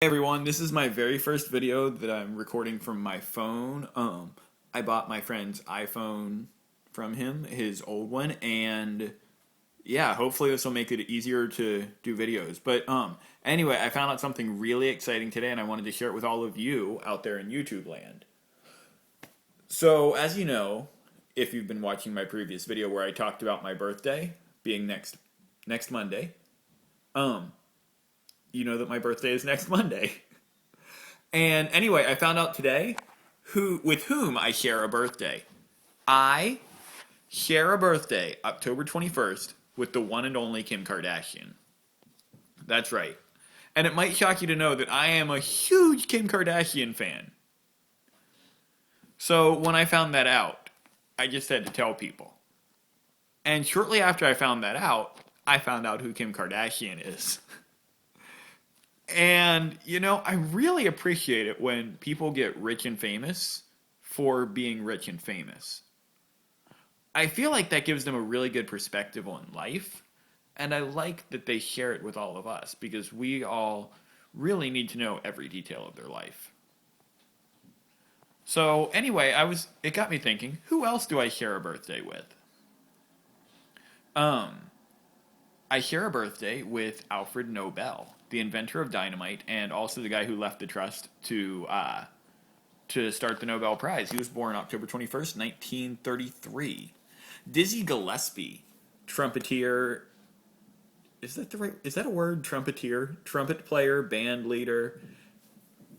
Hey everyone, this is my very first video that I'm recording from my phone. I bought my friend's iPhone from him, his old one, and yeah, hopefully this will make it easier to do videos. But anyway, I found out something really exciting today and I wanted to share it with all of you out there in YouTube land. So, as you know, if you've been watching my previous video where I talked about my birthday being next Monday, um you know that my birthday is next Monday. And anyway, I found out today with whom I share a birthday. I share a birthday October 21st with the one and only Kim Kardashian. That's right. And it might shock you to know that I am a huge Kim Kardashian fan. So when I found that out, I just had to tell people. And shortly after I found out who Kim Kardashian is. And, I really appreciate it when people get rich and famous for being rich and famous. I feel like that gives them a really good perspective on life, and I like that they share it with all of us because we all really need to know every detail of their life. So, anyway, it got me thinking, who else do I share a birthday with? Um, I share a birthday with Alfred Nobel, the inventor of dynamite, and also the guy who left the trust to start the Nobel Prize. He was born October 21st, 1933. Dizzy Gillespie, trumpeter. Is that a word? Trumpeter, trumpet player, band leader,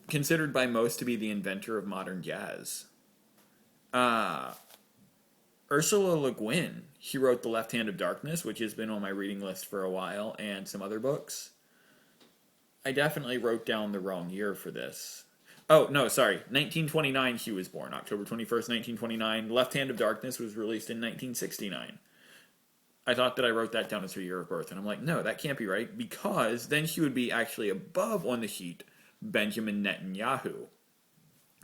considered by most to be the inventor of modern jazz. Uh, Ursula Le Guin. She wrote The Left Hand of Darkness, which has been on my reading list for a while, and some other books. I definitely wrote down the wrong year for this. Oh, no, sorry. 1929 she was born. October 21st, 1929. Left Hand of Darkness was released in 1969. I thought that I wrote that down as her year of birth, and I'm like, no, that can't be right, because then she would be actually above on the sheet Benjamin Netanyahu,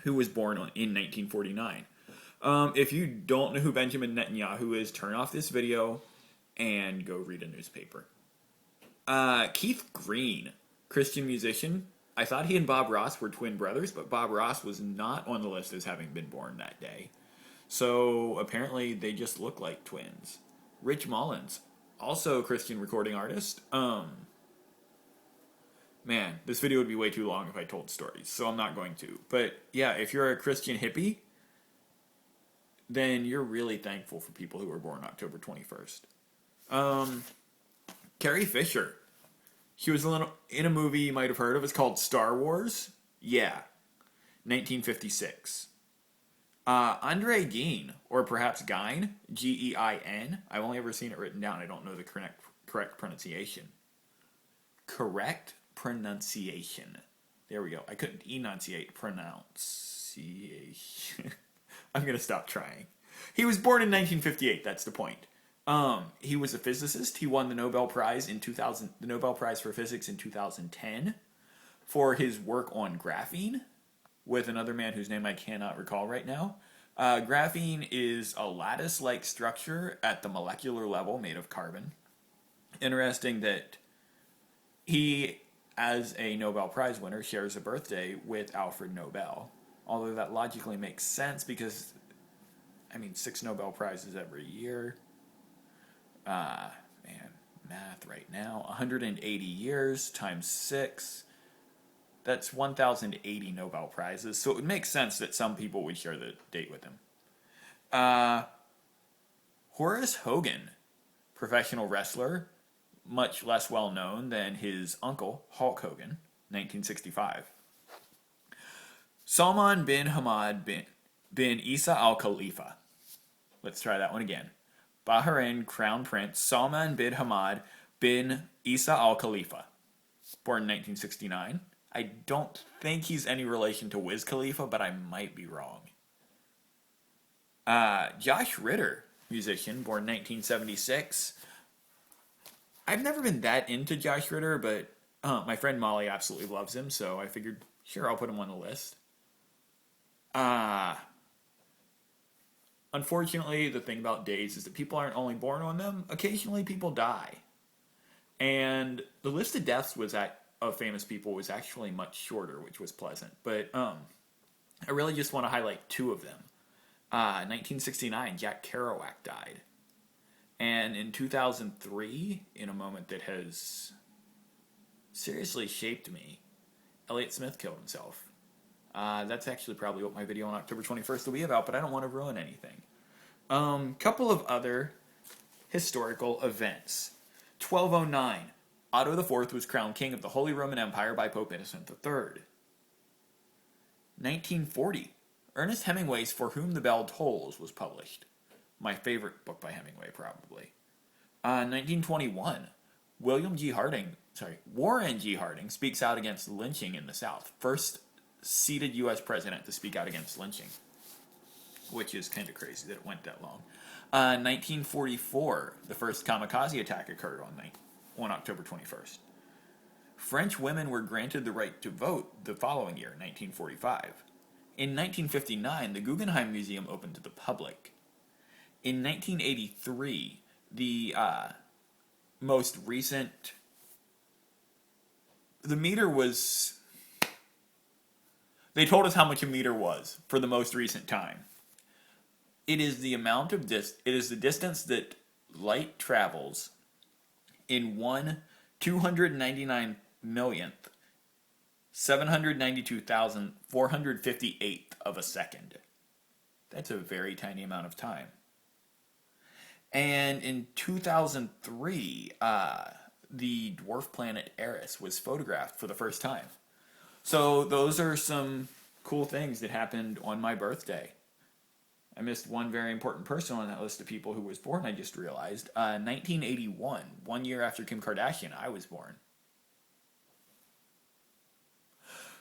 who was born in 1949. If you don't know who Benjamin Netanyahu is, turn off this video and go read a newspaper. Keith Green, Christian musician. I thought he and Bob Ross were twin brothers, but Bob Ross was not on the list as having been born that day. So apparently they just look like twins. Rich Mullins, also a Christian recording artist. Man, this video would be way too long if I told stories, so I'm not going to. But yeah, if you're a Christian hippie, then you're really thankful for people who were born October 21st. Carrie Fisher. She was in a movie you might have heard of. It's called Star Wars. Yeah. 1956. Andre Gein, or perhaps Gein, Gein. I've only ever seen it written down. I don't know the correct pronunciation. Correct pronunciation. There we go. I couldn't enunciate pronunciation. I'm going to stop trying. He was born in 1958. That's the point. He was a physicist. He won the Nobel Prize in 2000, the Nobel Prize for Physics in 2010 for his work on graphene with another man whose name I cannot recall right now. Graphene is a lattice-like structure at the molecular level made of carbon. Interesting that he, as a Nobel Prize winner, shares a birthday with Alfred Nobel. Although that logically makes sense because, 6 Nobel Prizes every year. Math right now. 180 years times 6. That's 1,080 Nobel Prizes. So it would make sense that some people would share the date with him. Horace Hogan, professional wrestler, much less well known than his uncle, Hulk Hogan, 1965. Salman bin Hamad bin Isa Al Khalifa. Let's try that one again. Bahrain Crown Prince Salman bin Hamad bin Isa Al Khalifa. Born in 1969. I don't think he's any relation to Wiz Khalifa, but I might be wrong. Josh Ritter, musician, born 1976. I've never been that into Josh Ritter, but my friend Molly absolutely loves him, so I figured, sure, I'll put him on the list. Unfortunately, the thing about days is that people aren't only born on them, occasionally people die. And the list of deaths was of famous people was actually much shorter, which was pleasant. But I really just want to highlight two of them. 1969, Jack Kerouac died. And in 2003, in a moment that has seriously shaped me, Elliott Smith killed himself. That's actually probably what my video on October 21st will be about, but I don't want to ruin anything. Couple of other historical events. 1209, Otto IV was crowned king of the Holy Roman Empire by Pope Innocent III. 1940, Ernest Hemingway's For Whom the Bell Tolls was published. My favorite book by Hemingway, probably. 1921, Warren G. Harding speaks out against lynching in the South. First seated U.S. president to speak out against lynching, which is kind of crazy that it went that long. 1944, the first kamikaze attack occurred on October 21st. French women were granted the right to vote the following year, 1945. In 1959, the Guggenheim Museum opened to the public. In 1983, the most recent... The meter was... They told us how much a meter was for the most recent time. It is the amount of it is the distance that light travels in 1/299,792,458th of a second. That's a very tiny amount of time. And in 2003, the dwarf planet Eris was photographed for the first time. So those are some cool things that happened on my birthday. I missed one very important person on that list of people who was born, I just realized. 1981, 1 year after Kim Kardashian, I was born.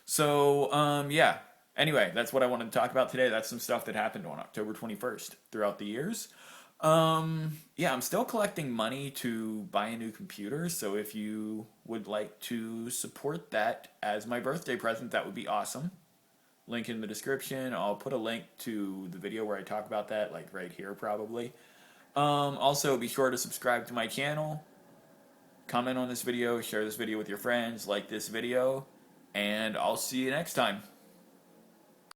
So, yeah. Anyway, that's what I wanted to talk about today. That's some stuff that happened on October 21st throughout the years. Yeah, I'm still collecting money to buy a new computer, so if you would like to support that as my birthday present, that would be awesome. Link in the description. I'll put a link to the video where I talk about that, like right here probably. Also, be sure to subscribe to my channel, comment on this video, share this video with your friends, like this video, and I'll see you next time.